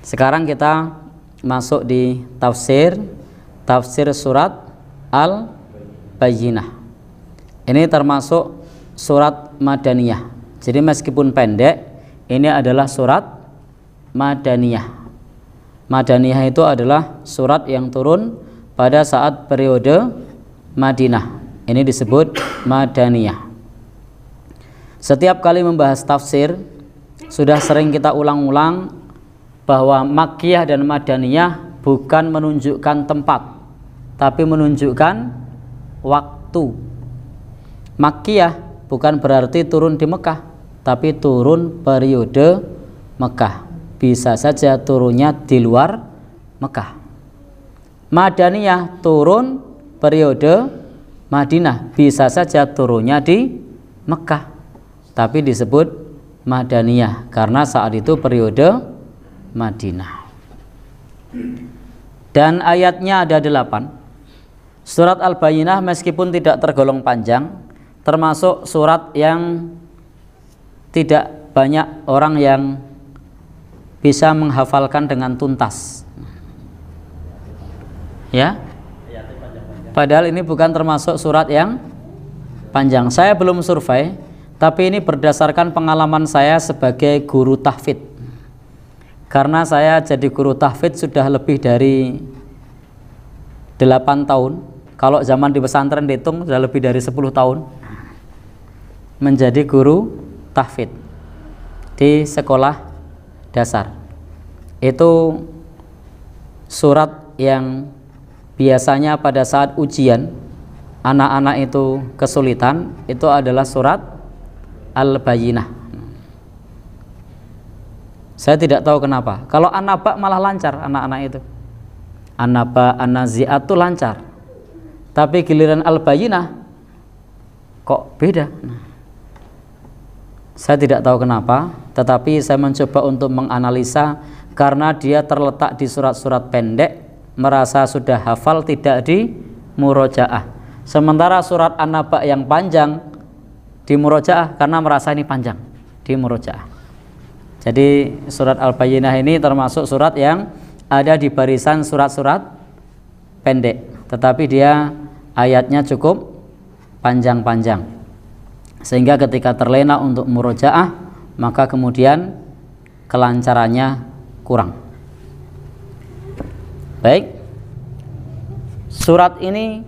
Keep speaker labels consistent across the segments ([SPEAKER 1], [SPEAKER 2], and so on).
[SPEAKER 1] Sekarang kita masuk di tafsir surat Al-Bayyinah. Ini termasuk surat Madaniyah. Jadi meskipun pendek, ini adalah surat Madaniyah. Madaniyah itu adalah surat yang turun pada saat periode Madinah. Ini disebut Madaniyah. Setiap kali membahas tafsir, sudah sering kita ulang-ulang bahwa Makkiyah dan Madaniyah bukan menunjukkan tempat, tapi menunjukkan waktu. Makkiyah bukan berarti turun di Mekah, tapi turun periode Mekah. Bisa saja turunnya di luar Mekah. Madaniyah turun periode Madinah, bisa saja turunnya di Mekah, tapi disebut Madaniyah karena saat itu periode Madinah. Dan ayatnya ada 8. Surat Al-Bayyinah meskipun tidak tergolong panjang, termasuk surat yang tidak banyak orang yang bisa menghafalkan dengan tuntas. Ya. Padahal ini bukan termasuk surat yang panjang. Saya belum survei, tapi ini berdasarkan pengalaman saya sebagai guru tahfidz. Karena saya jadi guru tahfidz sudah lebih dari 8 tahun. Kalau zaman di pesantren dihitung sudah lebih dari 10 tahun menjadi guru tahfidz di sekolah dasar. Itu surat yang biasanya pada saat ujian anak-anak itu kesulitan, itu adalah surat Al-Bayyinah. Saya tidak tahu kenapa. Kalau An-Naba malah lancar anak-anak itu. An-Naba, An-Nazi'at itu lancar. Tapi giliran Al-Bayyinah kok beda. Saya tidak tahu kenapa, tetapi saya mencoba untuk menganalisa karena dia terletak di surat-surat pendek, merasa sudah hafal, tidak di murojaah. Sementara surat An-Naba yang panjang di murojaah karena merasa ini panjang di murojaah. Jadi surat Al-Bayyinah ini termasuk surat yang ada di barisan surat-surat pendek, tetapi dia ayatnya cukup panjang-panjang, sehingga ketika terlena untuk murojaah maka kemudian kelancarannya kurang. Baik, surat ini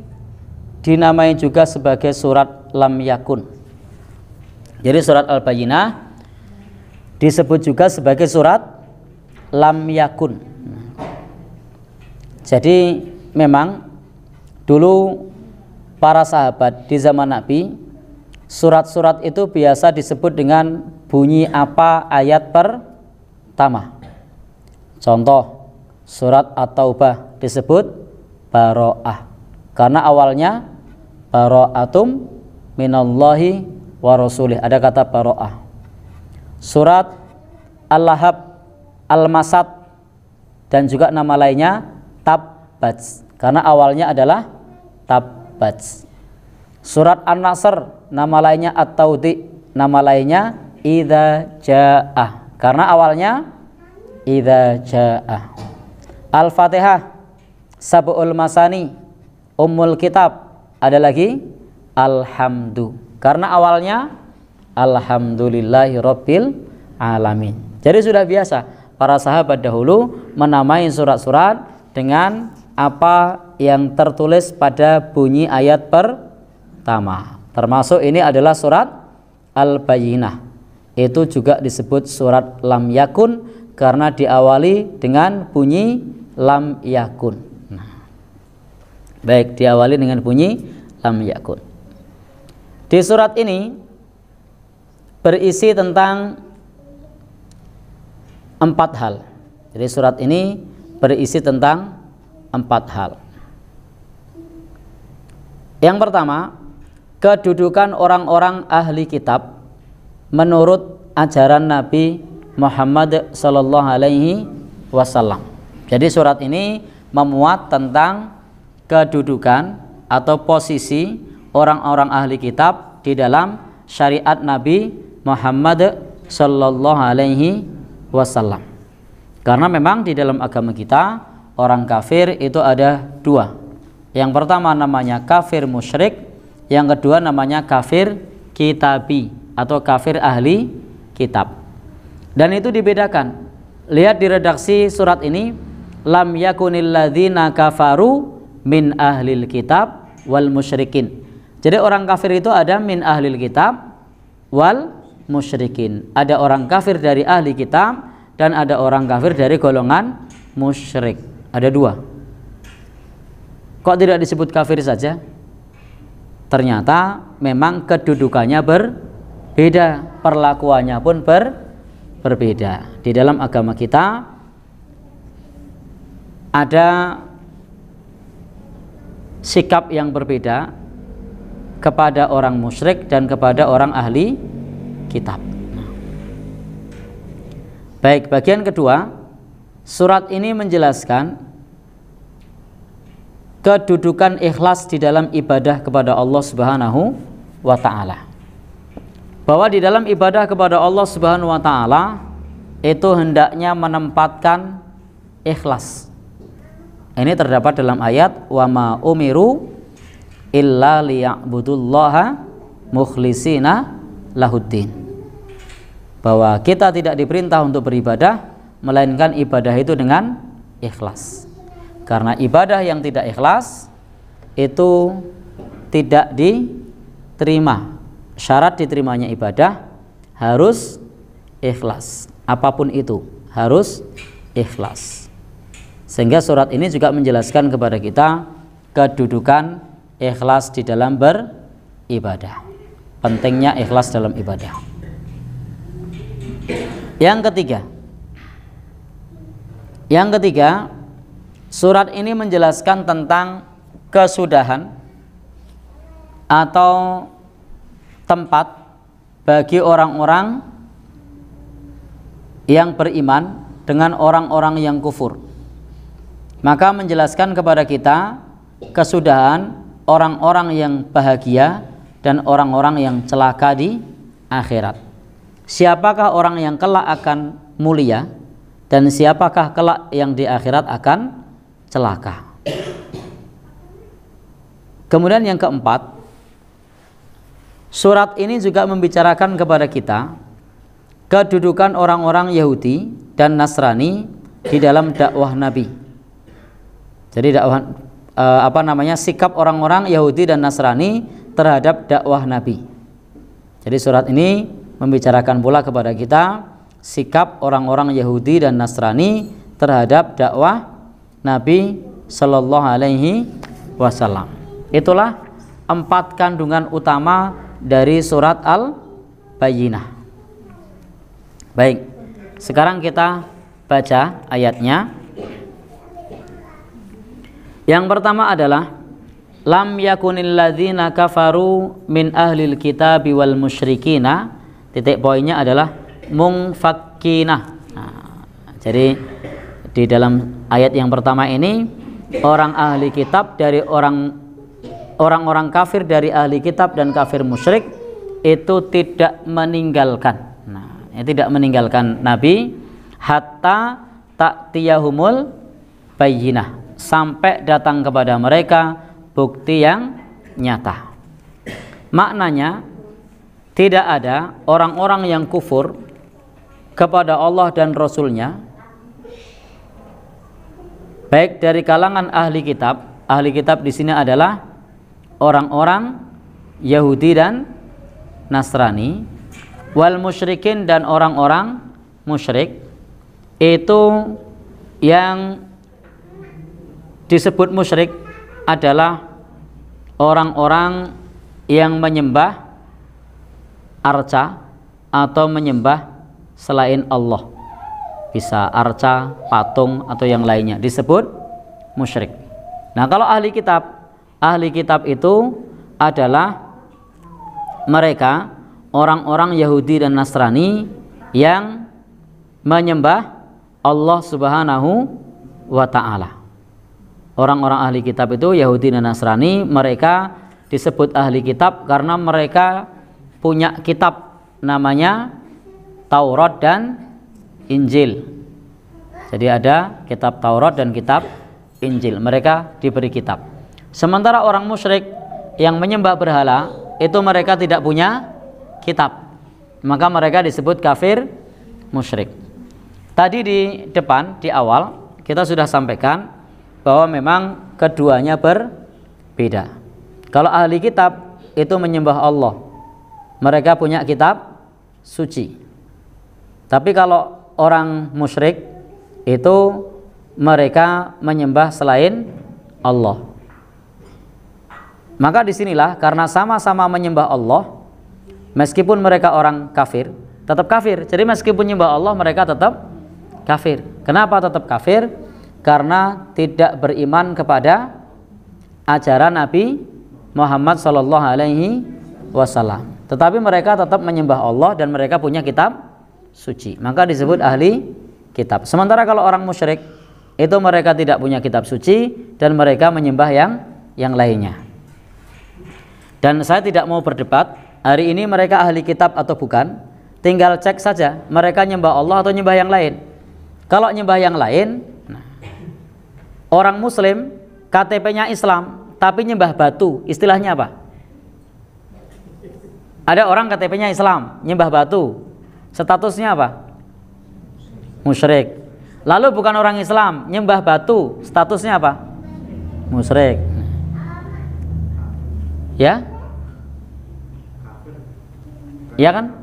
[SPEAKER 1] dinamai juga sebagai surat Lam Yakun. Jadi surat Al-Bayyinah disebut juga sebagai surat Lam Yakun. Jadi memang dulu para sahabat di zaman Nabi, surat-surat itu biasa disebut dengan bunyi apa ayat pertama. Contoh, surat At-Taubah disebut Baro'ah karena awalnya Baro'atum minallahi wa rasulih, ada kata Baro'ah. Surat Al-Lahab, Al-Masad dan juga nama lainnya Tabbat karena awalnya adalah Tabbat. Surat An-Nasr nama lainnya At-Taudi, nama lainnya Idza Ja'ah karena awalnya Idza Ja'ah. Al-Fatihah, Sab'ul Masani, Ummul Kitab, ada lagi Alhamdu karena awalnya Alhamdulillahi Rabbil Alamin. Jadi sudah biasa para sahabat dahulu menamai surat-surat dengan apa yang tertulis pada bunyi ayat pertama. Termasuk ini adalah surat Al-Bayyinah. Itu juga disebut surat Lam Yakun karena diawali dengan bunyi Lam Yakun. Baik, diawali dengan bunyi Lam Yakun. Di surat ini berisi tentang 4 hal. Jadi surat ini berisi tentang 4 hal. Yang pertama, kedudukan orang-orang ahli kitab menurut ajaran Nabi Muhammad sallallahu alaihi wasallam. Jadi surat ini memuat tentang kedudukan atau posisi orang-orang ahli kitab di dalam syariat Nabi Muhammad sallallahu alaihi wasallam. Karena memang di dalam agama kita orang kafir itu ada dua. Yang pertama namanya kafir musyrik, yang kedua namanya kafir kitabi atau kafir ahli kitab. Dan itu dibedakan. Lihat di redaksi surat ini, lam yakunil ladzina kafaru min ahlil kitab wal musyrikin. Jadi orang kafir itu ada min ahlil kitab wal musyrikin. Ada orang kafir dari ahli kitab dan ada orang kafir dari golongan musyrik. Ada dua. Kok tidak disebut kafir saja? Ternyata memang kedudukannya berbeda, perlakuannya pun berbeda. Di dalam agama kita ada sikap yang berbeda kepada orang musyrik dan kepada orang ahli kitab. Baik, bagian kedua, surat ini menjelaskan kedudukan ikhlas di dalam ibadah kepada Allah Subhanahu wa ta'ala. Bahwa di dalam ibadah kepada Allah Subhanahu wa ta'ala itu hendaknya menempatkan ikhlas. Ini terdapat dalam ayat wa ma umiru illa liya'budullaha mukhlisina lahuddin. Bahwa kita tidak diperintah untuk beribadah melainkan ibadah itu dengan ikhlas. Karena ibadah yang tidak ikhlas itu tidak diterima. Syarat diterimanya ibadah harus ikhlas. Apapun itu harus ikhlas. Sehingga surat ini juga menjelaskan kepada kita kedudukan ikhlas di dalam beribadah. Pentingnya ikhlas dalam ibadah. Yang ketiga, surat ini menjelaskan tentang kesudahan atau tempat bagi orang-orang yang beriman dengan orang-orang yang kufur. Maka menjelaskan kepada kita kesudahan orang-orang yang bahagia dan orang-orang yang celaka di akhirat. Siapakah orang yang kelak akan mulia dan siapakah kelak yang di akhirat akan celaka. Kemudian yang keempat, surat ini juga membicarakan kepada kita kedudukan orang-orang Yahudi dan Nasrani di dalam dakwah Nabi. Jadi sikap orang-orang Yahudi dan Nasrani terhadap dakwah Nabi. Jadi surat ini membicarakan pula kepada kita sikap orang-orang Yahudi dan Nasrani terhadap dakwah Nabi Sallallahu Alaihi Wasallam. Itulah 4 kandungan utama dari surat Al-Bayyinah. Baik, sekarang kita baca ayatnya. Yang pertama adalah lam yakunil ladzina kafaru min ahlil kitabi wal musyrikina. Titik poinnya adalah mungfakkina. Jadi di dalam ayat yang pertama ini orang ahli kitab dari orang-orang kafir dari ahli kitab dan kafir musyrik itu tidak meninggalkan. Tidak meninggalkan Nabi hatta ta'tiyahumul bayyinah, sampai datang kepada mereka bukti yang nyata. Maknanya tidak ada orang-orang yang kufur kepada Allah dan Rasulnya, baik dari kalangan ahli kitab. Ahli kitab di sini adalah orang-orang Yahudi dan Nasrani, wal musyrikin dan orang-orang musyrik. Itu yang disebut musyrik adalah orang-orang yang menyembah arca atau menyembah selain Allah. Bisa arca, patung atau yang lainnya disebut musyrik. Nah, kalau ahli kitab itu adalah mereka orang-orang Yahudi dan Nasrani yang menyembah Allah Subhanahu wa ta'ala. Orang-orang ahli kitab itu Yahudi dan Nasrani, mereka disebut ahli kitab karena mereka punya kitab namanya Taurat dan Injil. Jadi ada kitab Taurat dan kitab Injil. Mereka diberi kitab. Sementara orang musyrik yang menyembah berhala itu mereka tidak punya kitab. Maka mereka disebut kafir musyrik. Tadi di depan, di awal kita sudah sampaikan bahwa memang keduanya berbeda. Kalau ahli kitab itu menyembah Allah, mereka punya kitab suci. Tapi kalau orang musyrik itu mereka menyembah selain Allah. Maka disinilah karena sama-sama menyembah Allah, meskipun mereka orang kafir, tetap kafir. Jadi meskipun menyembah Allah, mereka tetap kafir. Kenapa tetap kafir? Karena tidak beriman kepada ajaran Nabi Muhammad SAW. Tetapi mereka tetap menyembah Allah dan mereka punya kitab suci. Maka disebut ahli kitab. Sementara kalau orang musyrik itu mereka tidak punya kitab suci dan mereka menyembah yang lainnya. Dan saya tidak mau berdebat hari ini mereka ahli kitab atau bukan. Tinggal cek saja mereka nyembah Allah atau nyembah yang lain. Kalau nyembah yang lain, orang muslim KTP-nya Islam tapi nyembah batu, istilahnya apa? Ada orang KTP-nya Islam nyembah batu, statusnya apa? Musyrik. Lalu bukan orang Islam nyembah batu, statusnya apa? Musyrik. Ya? Ya kan?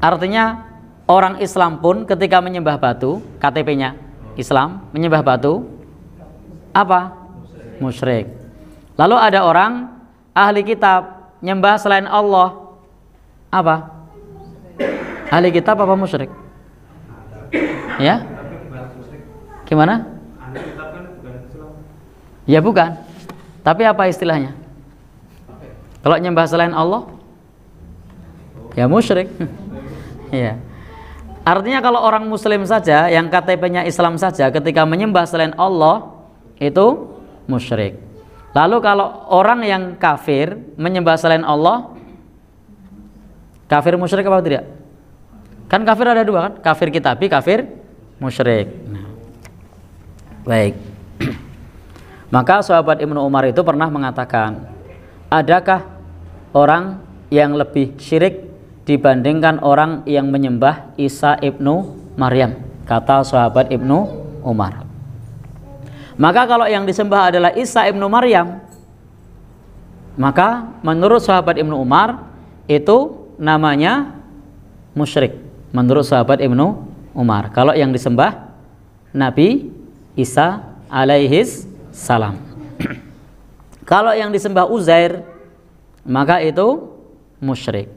[SPEAKER 1] Artinya orang Islam pun ketika menyembah batu, KTP-nya Islam menyembah batu apa? Musyrik. Lalu ada orang ahli kitab nyembah selain Allah, apa? Ahli kitab apa musyrik? Ya? Gimana? Ya bukan. Tapi apa istilahnya? Kalau nyembah selain Allah, ya musyrik. Ya. Artinya kalau orang muslim saja yang KTP-nya Islam saja ketika menyembah selain Allah itu musyrik. Lalu kalau orang yang kafir menyembah selain Allah, kafir musyrik apa tidak? Kan kafir ada dua kan? Kafir kitabi, kafir musyrik. Nah. Baik. Maka sahabat Ibnu Umar itu pernah mengatakan, adakah orang yang lebih syirik dibandingkan orang yang menyembah Isa ibnu Maryam? Kata sahabat Ibnu Umar. Maka kalau yang disembah adalah Isa ibnu Maryam, maka menurut sahabat Ibnu Umar itu namanya musyrik. Menurut sahabat Ibnu Umar, kalau yang disembah Nabi Isa alaihis salam. Kalau yang disembah Uzair, maka itu musyrik.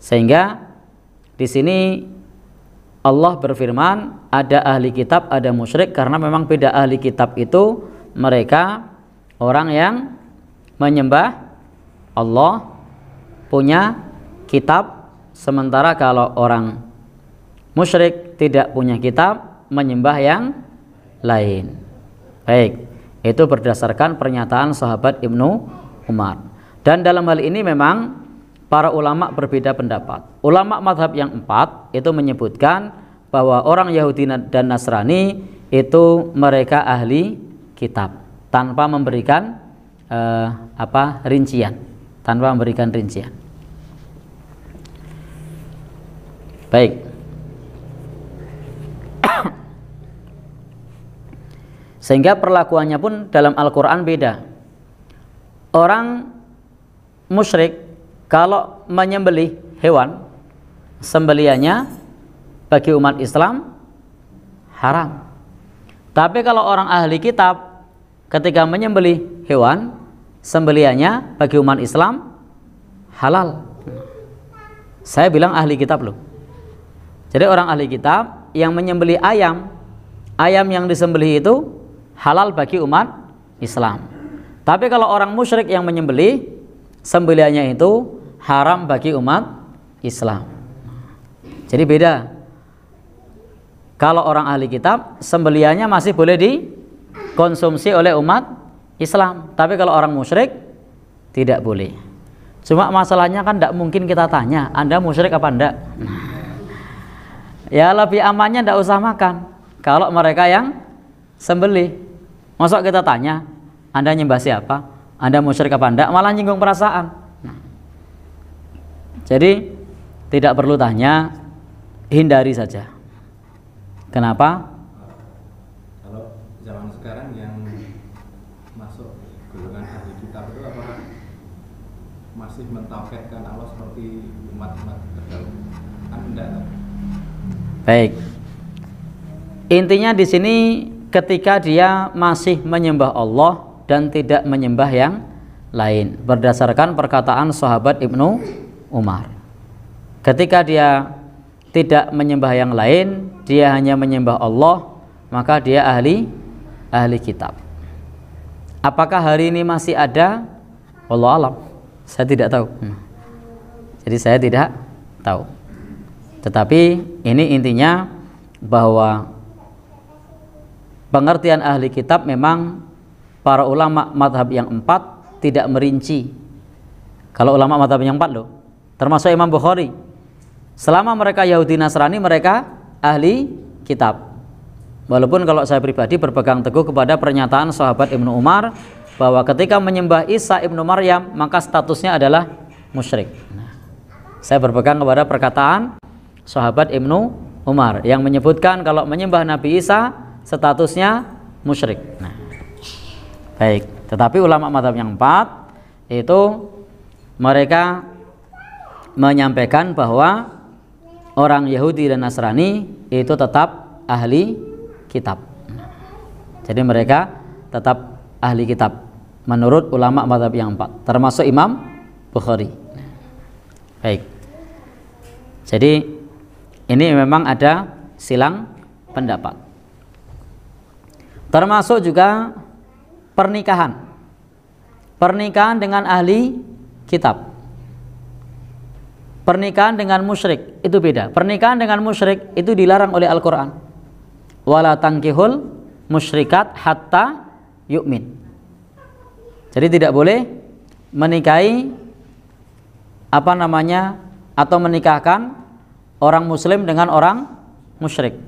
[SPEAKER 1] Sehingga di sini Allah berfirman ada ahli kitab, ada musyrik, karena memang beda. Ahli kitab itu mereka orang yang menyembah Allah, punya kitab, sementara kalau orang musyrik tidak punya kitab, menyembah yang lain. Baik, itu berdasarkan pernyataan sahabat Ibnu Umar. Dan dalam hal ini memang para ulama berbeda pendapat. Ulama madhab yang 4 itu menyebutkan bahwa orang Yahudi dan Nasrani itu mereka ahli kitab tanpa memberikan rincian, Baik. Sehingga perlakuannya pun dalam Al-Quran beda. Orang musyrik kalau menyembelih hewan, sembelihannya bagi umat Islam haram. Tapi kalau orang ahli kitab ketika menyembelih hewan, sembelihannya bagi umat Islam halal. Saya bilang ahli kitab loh. Jadi orang ahli kitab yang menyembelih ayam yang disembelih itu halal bagi umat Islam. Tapi kalau orang musyrik yang menyembelih, sembelihannya itu haram bagi umat Islam. Jadi beda. Kalau orang ahli kitab, sembelihannya masih boleh dikonsumsi oleh umat Islam. Tapi kalau orang musyrik, tidak boleh. Cuma masalahnya kan tidak mungkin kita tanya, Anda musyrik apa enggak? Ya lebih amannya tidak usah makan kalau mereka yang sembelih. Masa kita tanya, Anda nyembah siapa? Anda musyrik apa enggak? Malah nyinggung perasaan. Nah, jadi tidak perlu tanya, hindari saja. Kenapa?
[SPEAKER 2] Kalau zaman sekarang yang masuk golongan ahli kitab itu apakah masih mentauhidkan Allah seperti umat-umat terdahulu? Kan enggak.
[SPEAKER 1] Baik. Intinya di sini ketika dia masih menyembah Allah dan tidak menyembah yang lain, berdasarkan perkataan sahabat Ibnu Umar. Ketika dia tidak menyembah yang lain, dia hanya menyembah Allah, maka dia ahli kitab. Apakah hari ini masih ada? Wallahu alam. Saya tidak tahu. Jadi saya tidak tahu. Tetapi ini intinya bahwa pengertian ahli kitab memang para ulama madhab yang 4 tidak merinci. Kalau ulama madhab yang 4 loh, termasuk Imam Bukhari, selama mereka Yahudi Nasrani, mereka ahli kitab. Walaupun kalau saya pribadi berpegang teguh kepada pernyataan sahabat Ibnu Umar bahwa ketika menyembah Isa ibnu Maryam maka statusnya adalah musyrik. Saya berpegang kepada perkataan sahabat Ibnu Umar yang menyebutkan kalau menyembah Nabi Isa statusnya musyrik. Nah, baik. Tetapi ulama mazhab yang 4 itu mereka menyampaikan bahwa orang Yahudi dan Nasrani itu tetap ahli kitab. Jadi mereka tetap ahli kitab menurut ulama mazhab yang 4, termasuk Imam Bukhari. Baik. Jadi ini memang ada silang pendapat. Termasuk juga pernikahan. Pernikahan dengan ahli kitab. Pernikahan dengan musyrik itu beda. Pernikahan dengan musyrik itu dilarang oleh Al-Qur'an. Wala tankihul musyrikat hatta yu'min. Jadi tidak boleh menikahi atau menikahkan orang muslim dengan orang musyrik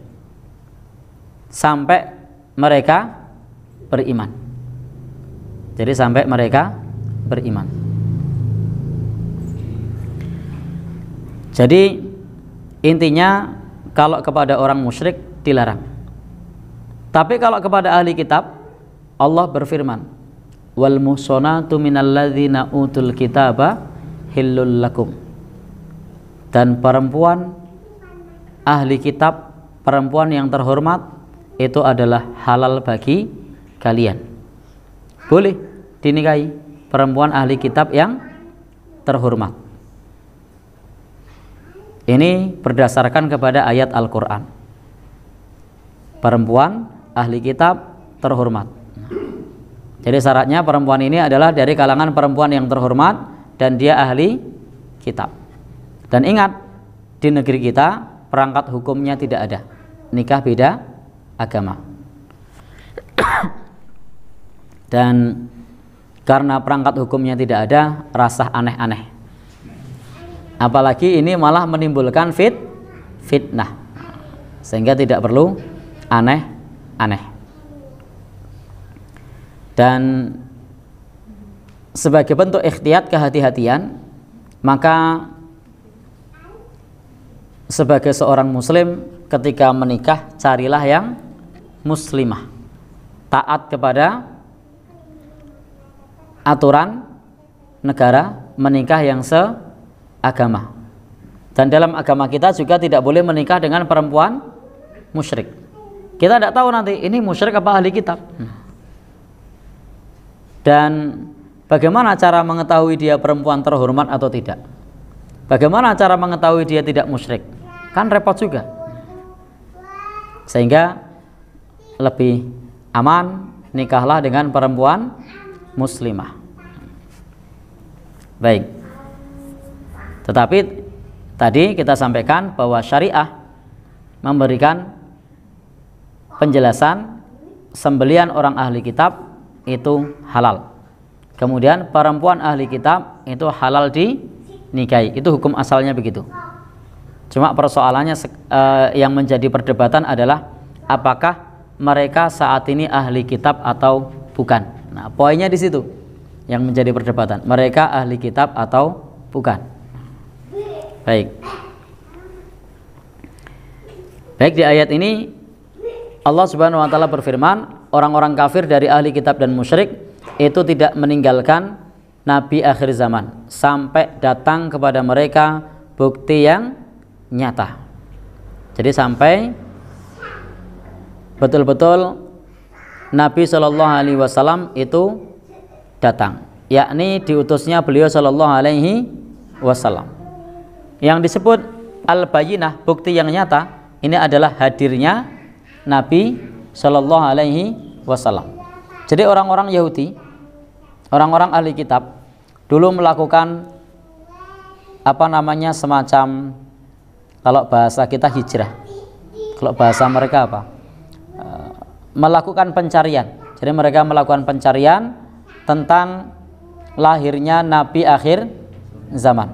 [SPEAKER 1] sampai mereka beriman. Jadi sampai mereka beriman. Jadi intinya kalau kepada orang musyrik dilarang. Tapi kalau kepada ahli kitab, Allah berfirman, wal muhsanatu minalladzina utul kitaba hillul lakum. Dan perempuan ahli kitab, perempuan yang terhormat itu adalah halal bagi kalian. Boleh dinikahi perempuan ahli kitab yang terhormat. Ini berdasarkan kepada ayat Al-Quran. Perempuan ahli kitab terhormat. Jadi syaratnya perempuan ini adalah dari kalangan perempuan yang terhormat dan dia ahli kitab. Dan ingat, di negeri kita perangkat hukumnya tidak ada. Nikah beda agama. Dan karena perangkat hukumnya tidak ada, rasa aneh-aneh. Apalagi ini malah menimbulkan fitnah, sehingga tidak perlu aneh-aneh. Dan sebagai bentuk ikhtiyat, kehati-hatian, maka sebagai seorang muslim ketika menikah carilah yang muslimah, taat kepada aturan negara, menikah yang seagama. Dan dalam agama kita juga tidak boleh menikah dengan perempuan musyrik. Kita tidak tahu nanti ini musyrik apa ahli kitab. Dan bagaimana cara mengetahui dia perempuan terhormat atau tidak? Bagaimana cara mengetahui dia tidak musyrik? Kan repot juga. Sehingga lebih aman nikahlah dengan perempuan muslimah. Baik. Tetapi tadi kita sampaikan bahwa syariah memberikan penjelasan sembelihan orang ahli kitab itu halal. Kemudian perempuan ahli kitab itu halal dinikahi. Itu hukum asalnya begitu. Cuma persoalannya yang menjadi perdebatan adalah apakah mereka saat ini ahli kitab atau bukan. Nah, poinnya di situ yang menjadi perdebatan. Mereka ahli kitab atau bukan. Baik. Baik, di ayat ini Allah Subhanahu wa taala berfirman, orang-orang kafir dari ahli kitab dan musyrik itu tidak meninggalkan nabi akhir zaman sampai datang kepada mereka bukti yang nyata. Jadi sampai betul-betul Nabi Shallallahu Alaihi Wasallam itu datang, yakni diutusnya beliau Shallallahu Alaihi Wasallam. Yang disebut al-bayyinah, bukti yang nyata, ini adalah hadirnya Nabi Shallallahu Alaihi Wasallam. Jadi orang-orang Yahudi, orang-orang ahli kitab dulu melakukan semacam, kalau bahasa kita hijrah, kalau bahasa mereka apa? Melakukan pencarian. Jadi mereka melakukan pencarian tentang lahirnya Nabi akhir zaman.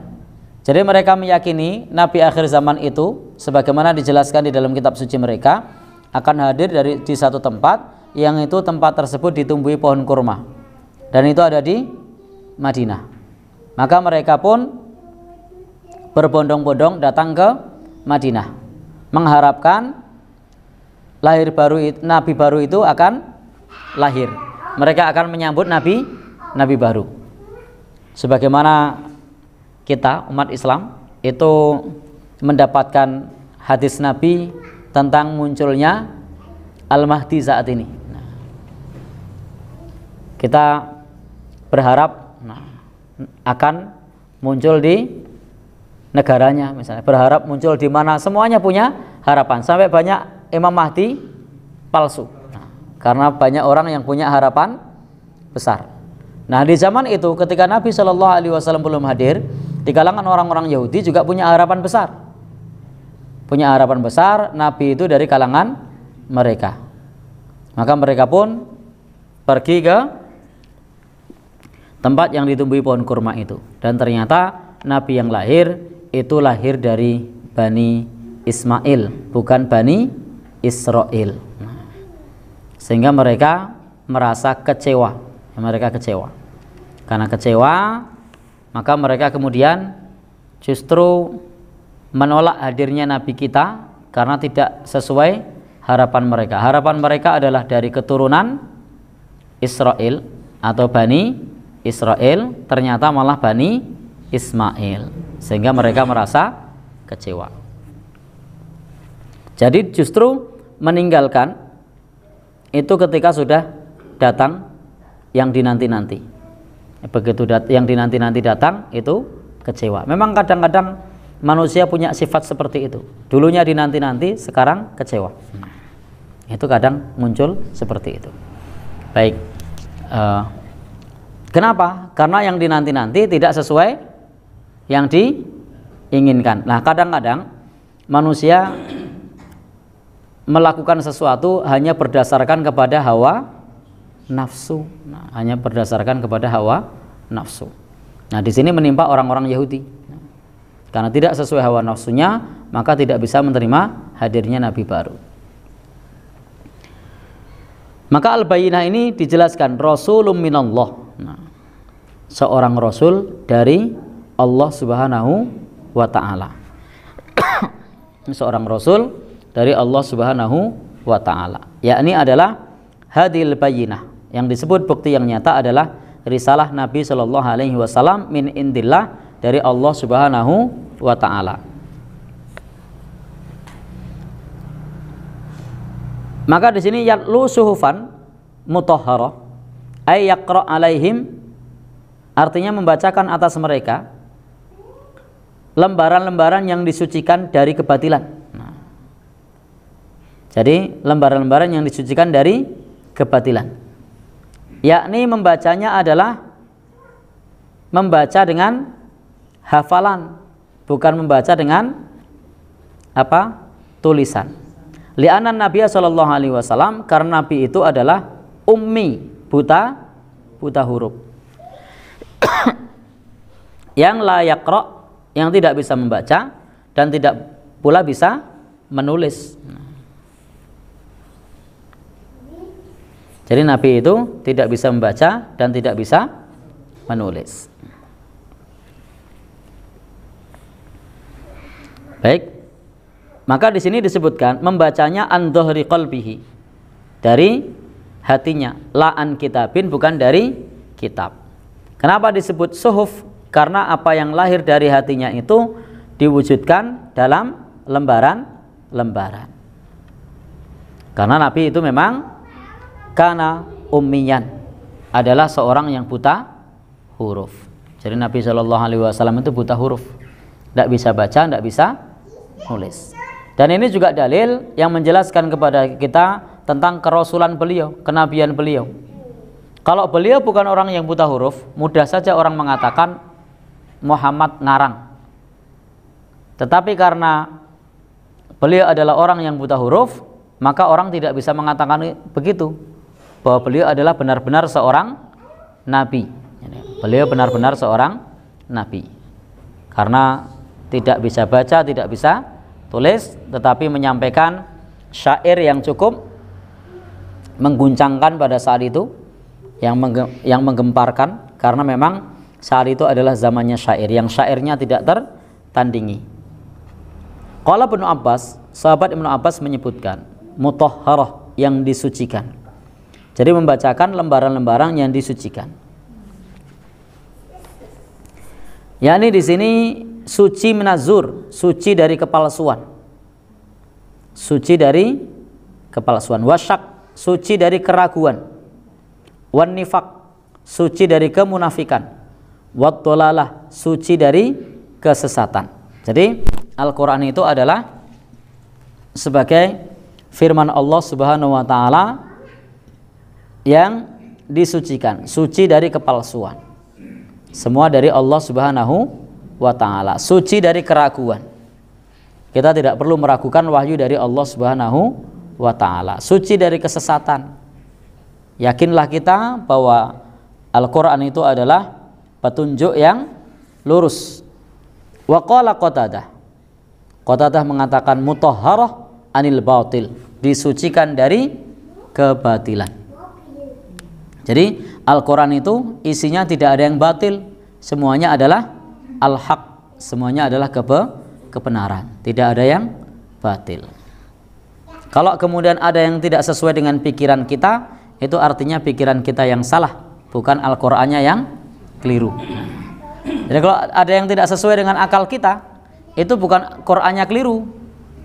[SPEAKER 1] Jadi mereka meyakini Nabi akhir zaman itu sebagaimana dijelaskan di dalam kitab suci mereka akan hadir di satu tempat, yang itu tempat tersebut ditumbuhi pohon kurma, dan itu ada di Madinah. Maka mereka pun berbondong-bondong datang ke Madinah mengharapkan Nabi baru itu akan lahir. Mereka akan menyambut Nabi baru. Sebagaimana kita umat Islam itu mendapatkan hadis Nabi tentang munculnya Al-Mahdi saat ini. Kita berharap akan muncul di negaranya, misalnya berharap muncul di mana, semuanya punya harapan, sampai banyak Imam Mahdi palsu, karena banyak orang yang punya harapan besar. Nah, di zaman itu ketika Nabi Shallallahu Alaihi Wasallam belum hadir, di kalangan orang-orang Yahudi juga punya harapan besar, Nabi itu dari kalangan mereka. Maka mereka pun pergi ke tempat yang ditumbuhi pohon kurma itu, dan ternyata Nabi yang lahir itu lahir dari Bani Ismail, bukan Bani Israel. Sehingga mereka merasa kecewa. Karena kecewa, maka mereka kemudian justru menolak hadirnya Nabi kita karena tidak sesuai harapan mereka. Harapan mereka adalah dari keturunan Israel atau Bani Israel, ternyata malah Bani Ismail, sehingga mereka merasa kecewa. Jadi justru meninggalkan itu ketika sudah datang yang dinanti-nanti. Begitu yang dinanti-nanti datang, itu kecewa. Memang kadang-kadang manusia punya sifat seperti itu. Dulunya dinanti-nanti, sekarang kecewa. Itu kadang muncul seperti itu. Baik. Kenapa? Karena yang dinanti-nanti tidak sesuai yang diinginkan. Nah, kadang-kadang manusia melakukan sesuatu hanya berdasarkan kepada hawa nafsu. Nah, di sini menimpa orang-orang Yahudi. Karena tidak sesuai hawa nafsunya, maka tidak bisa menerima hadirnya Nabi baru. Maka al-bayyinah ini dijelaskan Rasulun minallah. Nah, seorang rasul dari Allah Subhanahu wa taala. Seorang rasul dari Allah Subhanahu wa taala. Yakni adalah hadil bayyinah. Yang disebut bukti yang nyata adalah risalah Nabi sallallahu alaihi wasallam min indillah, dari Allah Subhanahu wa taala. Maka di sini yatlu suhufan mutahharah ay yaqra alaihim, artinya membacakan atas mereka lembaran-lembaran yang disucikan dari kebatilan. Nah, jadi lembaran-lembaran yang disucikan dari kebatilan, yakni membacanya adalah membaca dengan hafalan, bukan membaca dengan tulisan. Li'anna Nabiya sallallahu alaihi wasallam, karena Nabi itu adalah ummi, buta huruf. Yang la yaqra, yang tidak bisa membaca dan tidak pula bisa menulis. Jadi Nabi itu tidak bisa membaca dan tidak bisa menulis. Baik. Maka di sini disebutkan membacanya an dhahri qalbihi, dari hatinya, la an kitabin, bukan dari kitab. Kenapa disebut suhuf? Karena apa yang lahir dari hatinya itu diwujudkan dalam lembaran-lembaran. Karena Nabi itu memang kana ummiyan, adalah seorang yang buta huruf. Jadi Nabi SAW itu buta huruf, tidak bisa baca, tidak bisa nulis. Dan ini juga dalil yang menjelaskan kepada kita tentang kerasulan beliau, kenabian beliau. Kalau beliau bukan orang yang buta huruf, mudah saja orang mengatakan Muhammad ngarang. Tetapi karena beliau adalah orang yang buta huruf, maka orang tidak bisa mengatakan begitu, bahwa beliau adalah benar-benar seorang nabi. Beliau benar-benar seorang nabi, karena tidak bisa baca, tidak bisa tulis, tetapi menyampaikan syair yang cukup mengguncangkan pada saat itu, yang menggemparkan, karena memang saat itu adalah zamannya syair, yang syairnya tidak tertandingi. Qala Ibnu Abbas, sahabat Ibnu Abbas menyebutkan mutahharah, yang disucikan. Jadi membacakan lembaran-lembaran yang disucikan. Yakni di sini suci minazur, suci dari kepalsuan. Suci dari kepalsuan. Wasyak, suci dari keraguan. Wan nifaq, suci dari kemunafikan. Wat dhalalah, suci dari kesesatan. Jadi Al-Qur'an itu adalah sebagai firman Allah Subhanahu wa taala yang disucikan, suci dari kepalsuan. Semua dari Allah Subhanahu wa taala, suci dari keraguan. Kita tidak perlu meragukan wahyu dari Allah Subhanahu wa taala. Suci dari kesesatan. Yakinlah kita bahwa Al-Qur'an itu adalah petunjuk yang lurus. Wa qala Qatadah. Qatadah mengatakan mutahharah anil batil, disucikan dari kebatilan. Jadi Al-Quran itu isinya tidak ada yang batil, semuanya adalah al-haq, semuanya adalah kebenaran, tidak ada yang batil. Kalau kemudian ada yang tidak sesuai dengan pikiran kita, itu artinya pikiran kita yang salah, bukan Al-Qur'annya yang keliru. Jadi kalau ada yang tidak sesuai dengan akal kita, itu bukan Qur'annya keliru,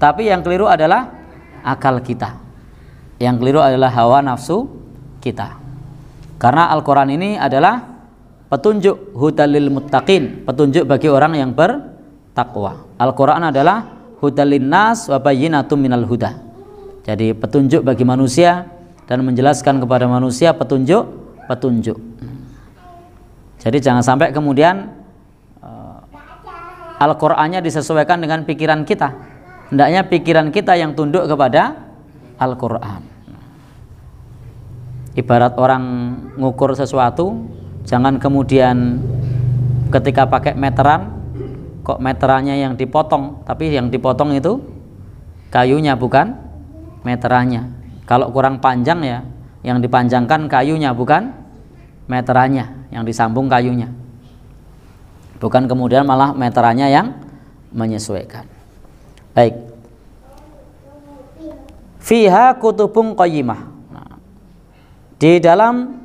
[SPEAKER 1] tapi yang keliru adalah akal kita. Yang keliru adalah hawa nafsu kita. Karena Al-Quran ini adalah petunjuk hudalil muttaqin, petunjuk bagi orang yang bertakwa. Al-Quran adalah hudalin nas wa bayyinatum minal huda. Jadi petunjuk bagi manusia dan menjelaskan kepada manusia petunjuk. Jadi jangan sampai kemudian Al-Qur'annya disesuaikan dengan pikiran kita. Hendaknya pikiran kita yang tunduk kepada Al-Qur'an. Ibarat orang ngukur sesuatu, jangan kemudian ketika pakai meteran, kok meterannya yang dipotong, tapi yang dipotong itu kayunya, bukan meterannya. Kalau kurang panjang ya, yang dipanjangkan kayunya, bukan meterannya, yang disambung kayunya. Bukan kemudian malah meterannya yang menyesuaikan. Baik. Fiha kutubun qayyimah. Di dalam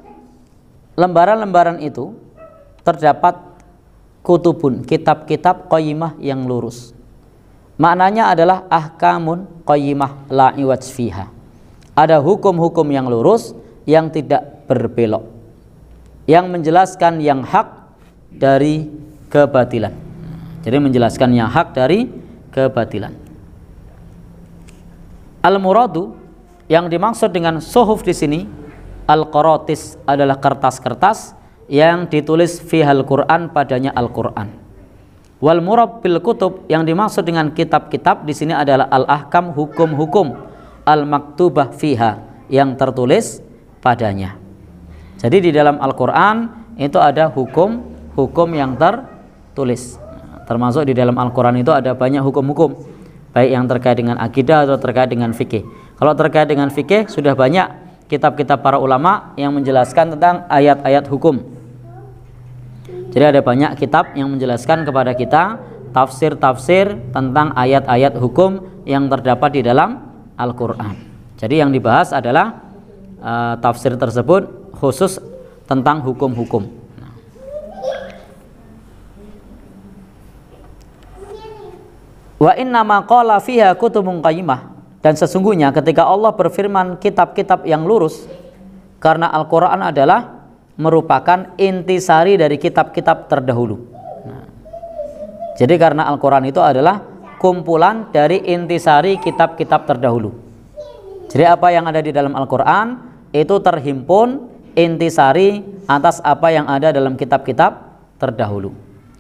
[SPEAKER 1] lembaran-lembaran itu terdapat kutubun, kitab-kitab qayyimah yang lurus. Maknanya adalah ahkamun qayyimah la iwaj fiha. Ada hukum-hukum yang lurus yang tidak berbelok, yang menjelaskan yang hak dari kebatilan. Jadi menjelaskan yang hak dari kebatilan. Al-muradu, yang dimaksud dengan suhuf di sini, al-qaratis, adalah kertas-kertas yang ditulis fihal Quran, padanya Al-Quran. Wal murad bil kutub, yang dimaksud dengan kitab-kitab di sini adalah al-ahkam, hukum-hukum, al-maktubah fiha, yang tertulis padanya. Jadi di dalam Al-Quran itu ada hukum-hukum yang tertulis. Termasuk di dalam Al-Quran itu ada banyak hukum-hukum. baik yang terkait dengan akidah atau terkait dengan fikih. Kalau terkait dengan fikih sudah banyak kitab-kitab para ulama yang menjelaskan tentang ayat-ayat hukum. Jadi ada banyak kitab yang menjelaskan kepada kita tafsir-tafsir tentang ayat-ayat hukum yang terdapat di dalam Al-Quran. Jadi yang dibahas adalah tafsir tersebut khusus tentang hukum-hukum. Wa inna ma qala fiha kutubun qayyimah, dan sesungguhnya ketika Allah berfirman kitab-kitab yang lurus, karena Al-Quran adalah merupakan intisari dari kitab-kitab terdahulu. Jadi karena Al-Quran itu adalah kumpulan dari intisari kitab-kitab terdahulu. Jadi apa yang ada di dalam Al-Quran itu terhimpun intisari atas apa yang ada dalam kitab-kitab terdahulu.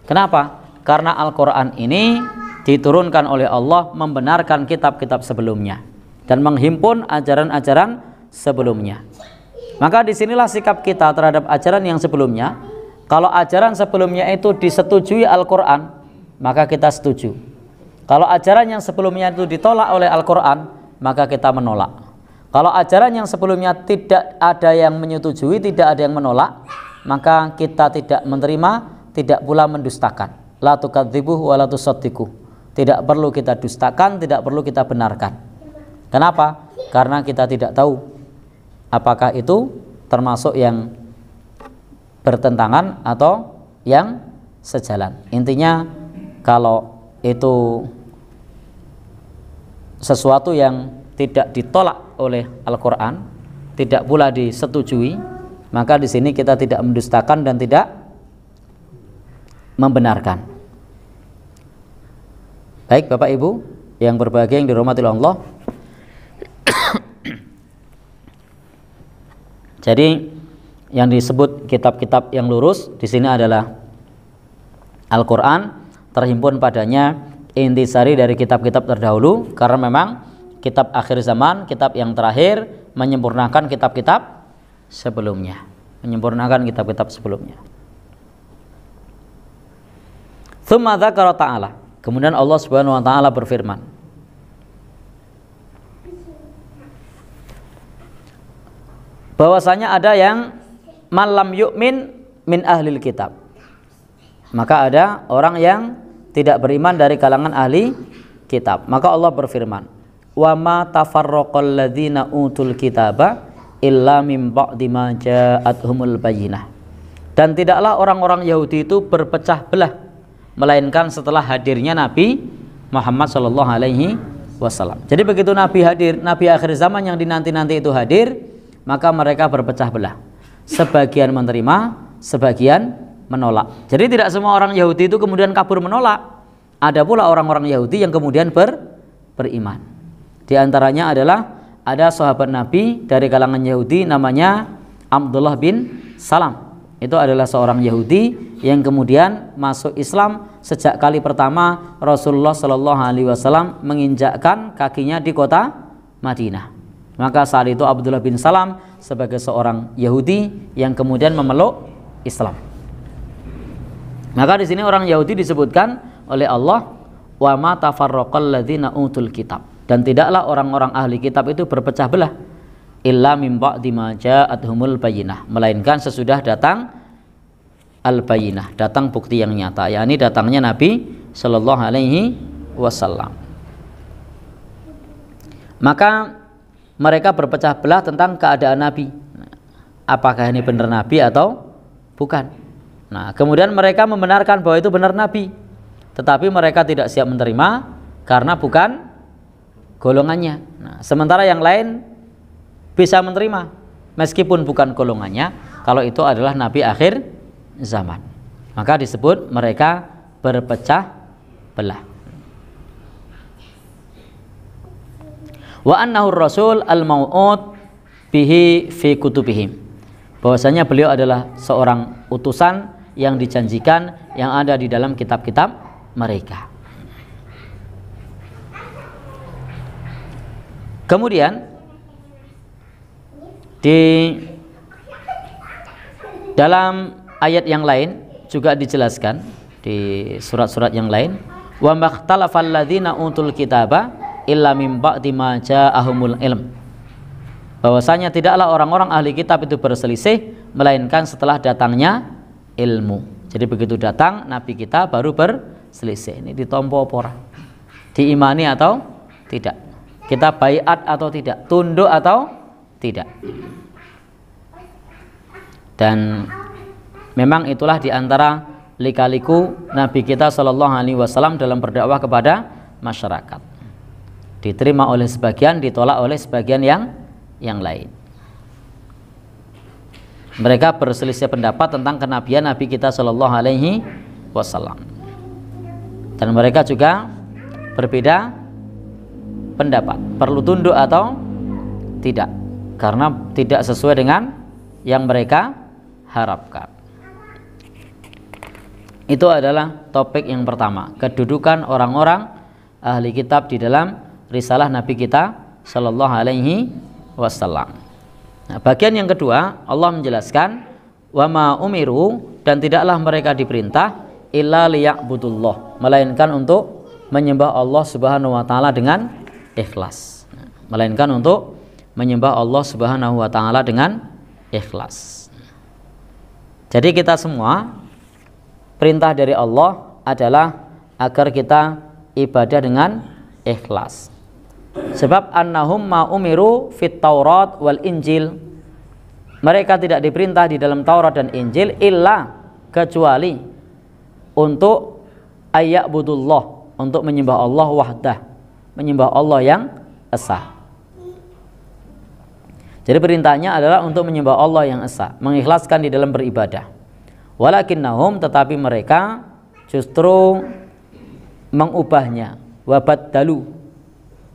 [SPEAKER 1] Kenapa? Karena Al-Quran ini diturunkan oleh Allah membenarkan kitab-kitab sebelumnya dan menghimpun ajaran-ajaran sebelumnya. Maka disinilah sikap kita terhadap ajaran yang sebelumnya. Kalau ajaran sebelumnya itu disetujui Al-Quran, maka kita setuju. Kalau ajaran yang sebelumnya itu ditolak oleh Al-Quran, maka kita menolak. Kalau ajaran yang sebelumnya tidak ada yang menyetujui, tidak ada yang menolak, maka kita tidak menerima, tidak pula mendustakan. La tukadzibuh wa la tusaddiquh. Tidak perlu kita dustakan, tidak perlu kita benarkan. Kenapa? Karena kita tidak tahu apakah itu termasuk yang bertentangan atau yang sejalan. Intinya kalau itu sesuatu yang tidak ditolak oleh Al-Quran, tidak pula disetujui, maka di sini kita tidak mendustakan dan tidak membenarkan. Baik Bapak Ibu yang berbahagia yang dirahmati Allah. Jadi yang disebut kitab-kitab yang lurus di sini adalah Al-Quran, terhimpun padanya intisari dari kitab-kitab terdahulu, karena memang kitab akhir zaman, kitab yang terakhir, menyempurnakan kitab-kitab sebelumnya, Tsumma dzakara ta'ala, kemudian Allah Subhanahu wa taala berfirman, bahwasanya ada yang malam yu'min min ahlil kitab. Maka ada orang yang tidak beriman dari kalangan ahli kitab. Maka Allah berfirman, wa ma tafarraqal ladzina utul kitaba illa min ba'di ma ja'atuhumul bayyinah. Dan tidaklah orang-orang Yahudi itu berpecah belah melainkan setelah hadirnya Nabi Muhammad sallallahu alaihi wasallam. Jadi begitu Nabi hadir, Nabi akhir zaman yang dinanti-nanti itu hadir, maka mereka berpecah belah. Sebagian menerima, sebagian menolak. Jadi tidak semua orang Yahudi itu kemudian kabur menolak. Ada pula orang-orang Yahudi yang kemudian beriman. Di antaranya adalah ada sahabat Nabi dari kalangan Yahudi namanya Abdullah bin Salam. Itu adalah seorang Yahudi yang kemudian masuk Islam sejak kali pertama Rasulullah Shallallahu Alaihi Wasallam menginjakkan kakinya di kota Madinah. Maka saat itu Abdullah bin Salam sebagai seorang Yahudi yang kemudian memeluk Islam. Maka di sini orang Yahudi disebutkan oleh Allah, wa ma tafarraqal ladzina utul kitab, dan tidaklah orang-orang ahli kitab itu berpecah belah illa min ba'di ma ja'atuhumul bayyinah, melainkan sesudah datang al-bayyinah, datang bukti yang nyata, yakni datangnya Nabi sallallahu alaihi wasallam. Maka mereka berpecah belah tentang keadaan Nabi. Apakah ini benar Nabi atau bukan? Nah, kemudian mereka membenarkan bahwa itu benar Nabi, tetapi mereka tidak siap menerima karena bukan golongannya. Nah, sementara yang lain bisa menerima meskipun bukan golongannya kalau itu adalah Nabi akhir zaman. Maka disebut mereka berpecah belah. Wa annahu rasul al-mau'ud bihi fi kutubihim, bahwasanya beliau adalah seorang utusan yang dijanjikan yang ada di dalam kitab-kitab mereka. Kemudian di dalam ayat yang lain juga dijelaskan di surat-surat yang lain, Wa makhtalafal ladzina utul kitaba illa mim ba'di ma ja'ahumul ilm. Bahwasanya tidaklah orang-orang ahli kitab itu berselisih melainkan setelah datangnya ilmu. Jadi begitu datang nabi kita baru berselisih. Ini ditompo apa ora? Diimani atau tidak? Kita baiat atau tidak? Tunduk atau tidak? Dan memang itulah diantara lika-liku Nabi kita Shallallahu Alaihi Wasallam dalam berdakwah kepada masyarakat. Diterima oleh sebagian, ditolak oleh sebagian yang lain. Mereka berselisih pendapat tentang kenabian Nabi kita Shallallahu Alaihi Wasallam. Dan mereka juga berbeda pendapat, perlu tunduk atau tidak, karena tidak sesuai dengan yang mereka harapkan. Itu adalah topik yang pertama, kedudukan orang-orang ahli kitab di dalam risalah Nabi kita Shallallahu Alaihi Wasallam. Nah, bagian yang kedua, Allah menjelaskan wa ma umiru, dan tidaklah mereka diperintah illa liya'budullah, melainkan untuk menyembah Allah Subhanahu wa taala dengan ikhlas. Melainkan untuk menyembah Allah Subhanahu wa taala dengan ikhlas. Jadi kita semua, perintah dari Allah adalah agar kita ibadah dengan ikhlas. Sebab annahum ma umiru fit Taurat wal Injil, mereka tidak diperintah di dalam Taurat dan Injil illa, kecuali untuk ayya'budullah, untuk menyembah Allah wahdah, menyembah Allah yang esa. Jadi perintahnya adalah untuk menyembah Allah yang esa, mengikhlaskan di dalam beribadah. Walakinnahum, tetapi mereka justru mengubahnya, wabaddalu,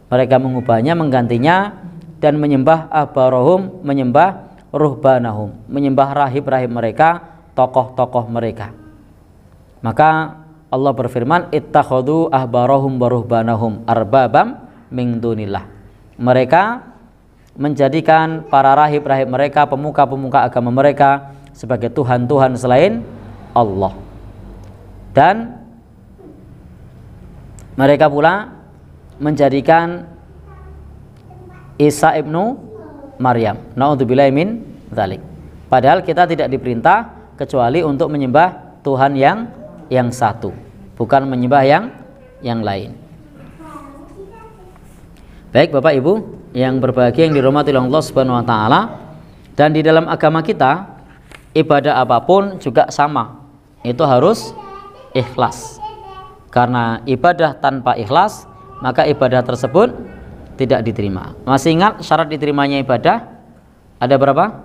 [SPEAKER 1] mereka mengubahnya, menggantinya, dan menyembah ahbarahum, menyembah ruhbanahum, menyembah rahib-rahib mereka, tokoh-tokoh mereka. Maka Allah berfirman, ittakhadhu ahbarahum wa ruhbanahum arbabam min dunillah. Mereka menjadikan para rahib-rahib mereka, pemuka-pemuka agama mereka sebagai Tuhan-Tuhan selain Allah. Dan mereka pula menjadikan Isa ibnu Maryam, naudzubillahi min dzalik. Padahal kita tidak diperintah kecuali untuk menyembah Tuhan yang satu, bukan menyembah yang lain. Baik Bapak Ibu yang berbahagia, yang dirahmati oleh Allah Subhanahu wa taala, dan di dalam agama kita ibadah apapun juga sama, itu harus ikhlas. Karena ibadah tanpa ikhlas, maka ibadah tersebut tidak diterima. Masih ingat syarat diterimanya ibadah? Ada berapa?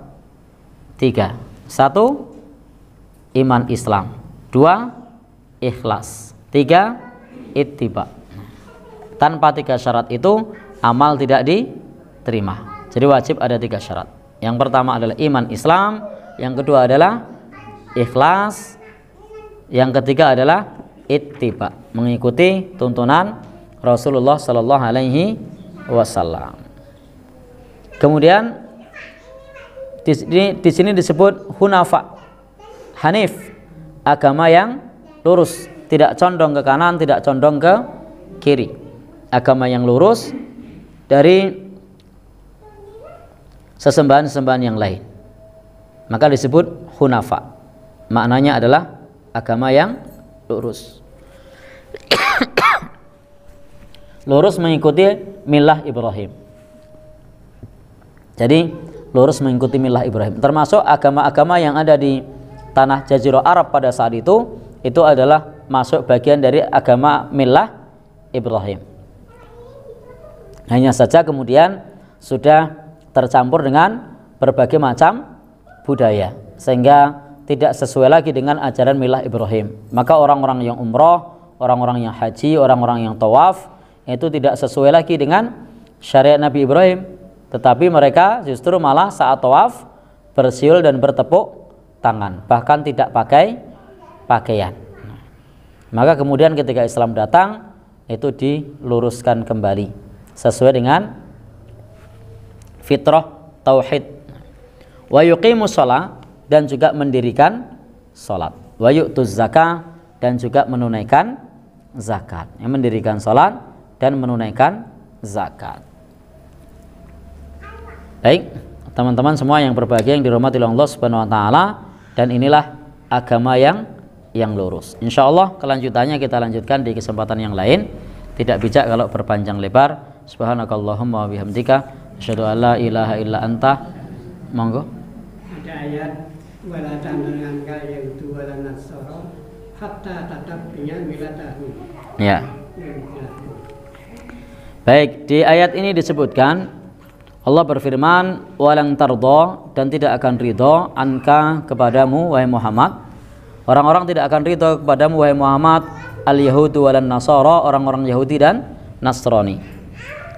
[SPEAKER 1] 3. 1, iman Islam. 2, ikhlas. 3, ittiba. Tanpa 3 syarat itu amal tidak diterima. Jadi wajib ada 3 syarat. Yang pertama adalah iman Islam, yang kedua adalah ikhlas, yang ketiga adalah ittiba, mengikuti tuntunan Rasulullah Sallallahu Alaihi Wasallam. Kemudian di sini disebut hunafa, hanif, agama yang lurus, tidak condong ke kanan, tidak condong ke kiri, agama yang lurus dari sesembahan-sesembahan yang lain. Maka disebut hunafa, maknanya adalah agama yang lurus. Lurus mengikuti milah Ibrahim. Jadi lurus mengikuti milah Ibrahim, termasuk agama-agama yang ada di tanah Jazirah Arab pada saat itu adalah masuk bagian dari agama milah Ibrahim. Hanya saja kemudian sudah tercampur dengan berbagai macam budaya, sehingga tidak sesuai lagi dengan ajaran milah Ibrahim. Maka orang-orang yang umroh, orang-orang yang haji, orang-orang yang tawaf, itu tidak sesuai lagi dengan syariat Nabi Ibrahim, tetapi mereka justru malah saat tawaf bersiul dan bertepuk tangan, bahkan tidak pakai pakaian. Maka kemudian ketika Islam datang, itu diluruskan kembali sesuai dengan fitrah tauhid. Wa yuqimus shalah, dan juga mendirikan salat. Wa yu'tuz zakah, dan juga menunaikan zakat, yang mendirikan sholat dan menunaikan zakat. Baik, teman-teman semua yang berbahagia yang dirahmati oleh Allah Subhanahu wa taala, dan inilah agama yang lurus. Insya Allah kelanjutannya kita lanjutkan di kesempatan yang lain. Tidak bijak kalau berpanjang lebar. Subhanakallahumma wa bihamdika asyhadu an la ilaha illa anta. Monggo.
[SPEAKER 3] Ada ayat wala tandangan yaitu wala nasara hatta tatabbiya milatahu.
[SPEAKER 1] Ya. Baik, di ayat ini disebutkan Allah berfirman walang tardha, dan tidak akan ridho anka kepadamu wahai Muhammad. Orang-orang tidak akan ridho kepadamu wahai Muhammad al-yahudu walan nasara, orang-orang Yahudi dan Nasrani.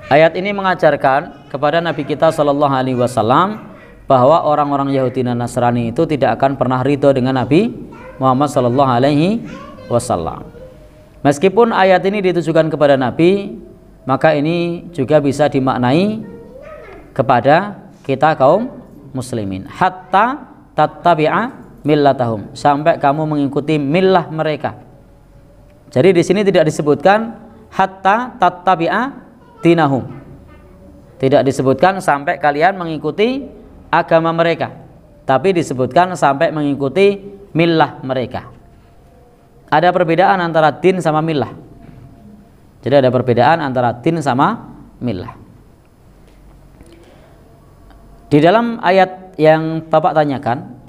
[SPEAKER 1] Ayat ini mengajarkan kepada Nabi kita sallallahu alaihi wasallam bahwa orang-orang Yahudi dan Nasrani itu tidak akan pernah ridho dengan Nabi Muhammad sallallahu alaihi wasallam. Meskipun ayat ini ditujukan kepada Nabi, maka ini juga bisa dimaknai kepada kita kaum muslimin. Hatta tattabi'a millatahum, sampai kamu mengikuti millah mereka. Jadi di sini tidak disebutkan hatta tattabi'a dinahum. Tidak disebutkan sampai kalian mengikuti agama mereka, tapi disebutkan sampai mengikuti millah mereka. Ada perbedaan antara din sama millah. Jadi ada perbedaan antara din sama millah. Di dalam ayat yang Bapak tanyakan,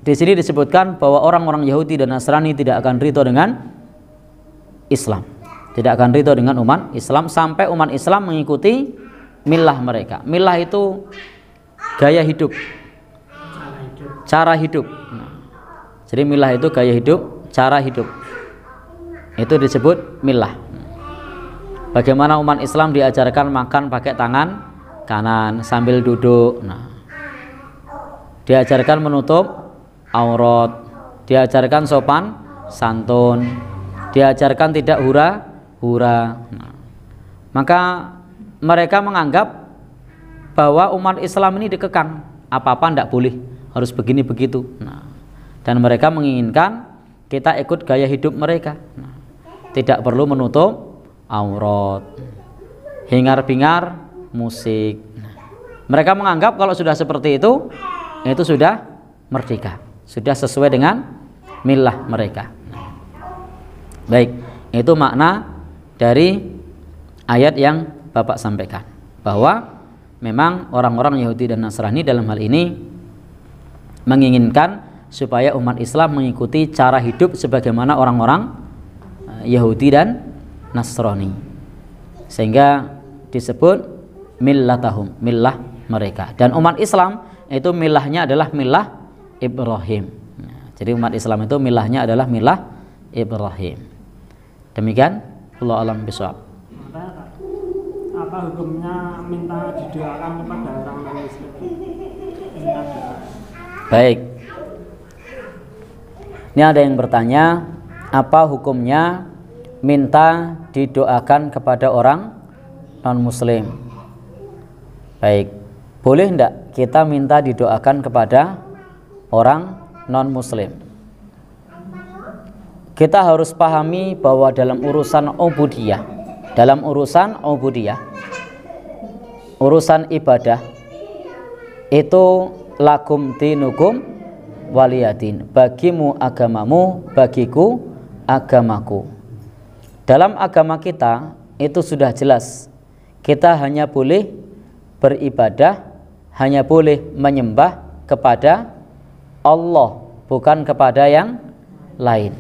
[SPEAKER 1] di sini disebutkan bahwa orang-orang Yahudi dan Nasrani tidak akan ridho dengan Islam, tidak akan ridho dengan umat Islam sampai umat Islam mengikuti millah mereka. Millah itu gaya hidup, cara hidup. Jadi millah itu gaya hidup, cara hidup. Itu disebut millah. Bagaimana umat Islam diajarkan makan pakai tangan kanan sambil duduk. Diajarkan menutup aurat, diajarkan sopan santun, diajarkan tidak hura-hura. Maka mereka menganggap bahwa umat Islam ini dikekang, apa-apa tidak boleh, harus begini begitu. Dan mereka menginginkan kita ikut gaya hidup mereka. Tidak perlu menutup aurat, hingar-bingar musik. Mereka menganggap kalau sudah seperti itu sudah merdeka, sudah sesuai dengan millah mereka. Baik, itu makna dari ayat yang Bapak sampaikan, bahwa memang orang-orang Yahudi dan Nasrani dalam hal ini menginginkan supaya umat Islam mengikuti cara hidup sebagaimana orang-orang Yahudi dan Nasrani, sehingga disebut millatahum, millah mereka. Dan umat Islam itu milahnya adalah milah Ibrahim. Jadi umat Islam itu milahnya adalah milah Ibrahim. Demikian, Allah alam bisawab.
[SPEAKER 4] Apa hukumnya minta didoakan kepada orang non-Muslim?
[SPEAKER 1] Baik. Ini ada yang bertanya, apa hukumnya minta didoakan kepada orang non-Muslim? Baik, boleh enggak kita minta didoakan kepada orang non-Muslim? Kita harus pahami bahwa dalam urusan ubudiyah, urusan ibadah, itu lakum dinukum waliyadin, bagimu agamamu, bagiku agamaku. Dalam agama kita itu sudah jelas, kita hanya boleh beribadah, hanya boleh menyembah kepada Allah, bukan kepada yang lain.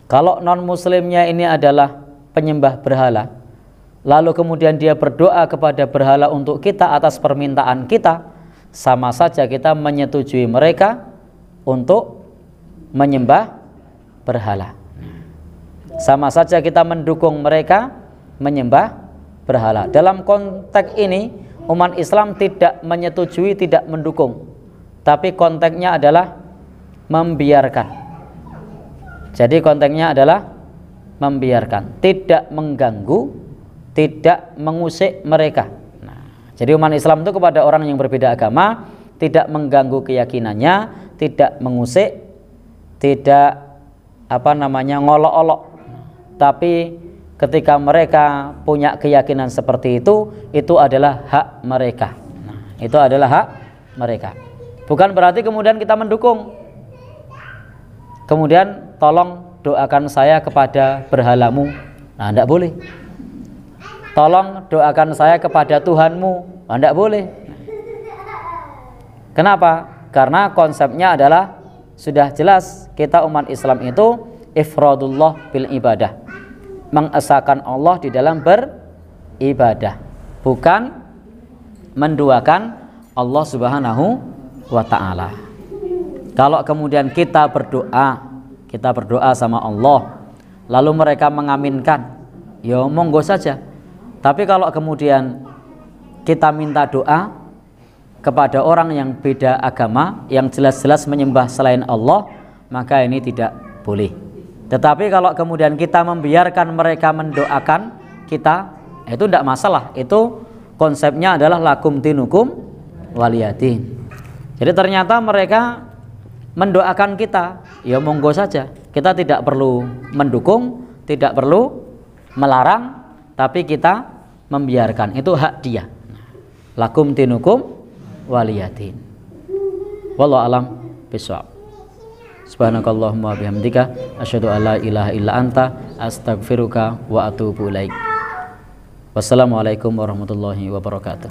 [SPEAKER 1] Kalau non-muslimnya ini adalah penyembah berhala, lalu kemudian dia berdoa kepada berhala untuk kita atas permintaan kita, sama saja kita menyetujui mereka untuk menyembah berhala. Sama saja kita mendukung mereka menyembah berhala. Dalam konteks ini umat Islam tidak menyetujui, tidak mendukung, tapi konteksnya adalah membiarkan. Jadi konteksnya adalah membiarkan, tidak mengganggu, tidak mengusik mereka. Jadi umat Islam itu kepada orang yang berbeda agama tidak mengganggu keyakinannya, tidak mengusik, tidak ngolok-olok. tapi ketika mereka punya keyakinan seperti itu adalah hak mereka. Nah, itu adalah hak mereka. Bukan berarti kemudian kita mendukung. Kemudian tolong doakan saya kepada berhalamu. Nah, tidak boleh. Tolong doakan saya kepada Tuhanmu. Nah, tidak boleh. Kenapa? Karena konsepnya adalah sudah jelas, kita umat Islam itu ifradullah bil ibadah, mengesahkan Allah di dalam beribadah, bukan menduakan Allah Subhanahu wa ta'ala. Kalau kemudian kita berdoa sama Allah, lalu mereka mengaminkan, ya monggo saja. Tapi kalau kemudian kita minta doa kepada orang yang beda agama, yang jelas-jelas menyembah selain Allah, maka ini tidak boleh. Tetapi kalau kemudian kita membiarkan mereka mendoakan kita, itu tidak masalah. Itu konsepnya adalah lakum dinukum waliyadin. Jadi ternyata mereka mendoakan kita, ya monggo saja. Kita tidak perlu mendukung, tidak perlu melarang, tapi kita membiarkan. Itu hak dia. Lakum dinukum waliyadin. Wallahu alam bishawab. Subhanakallahumma bihamdika asyhadu an la ilaha illa anta astaghfiruka wa atubu ilaik. Wassalamualaikum warahmatullahi wabarakatuh.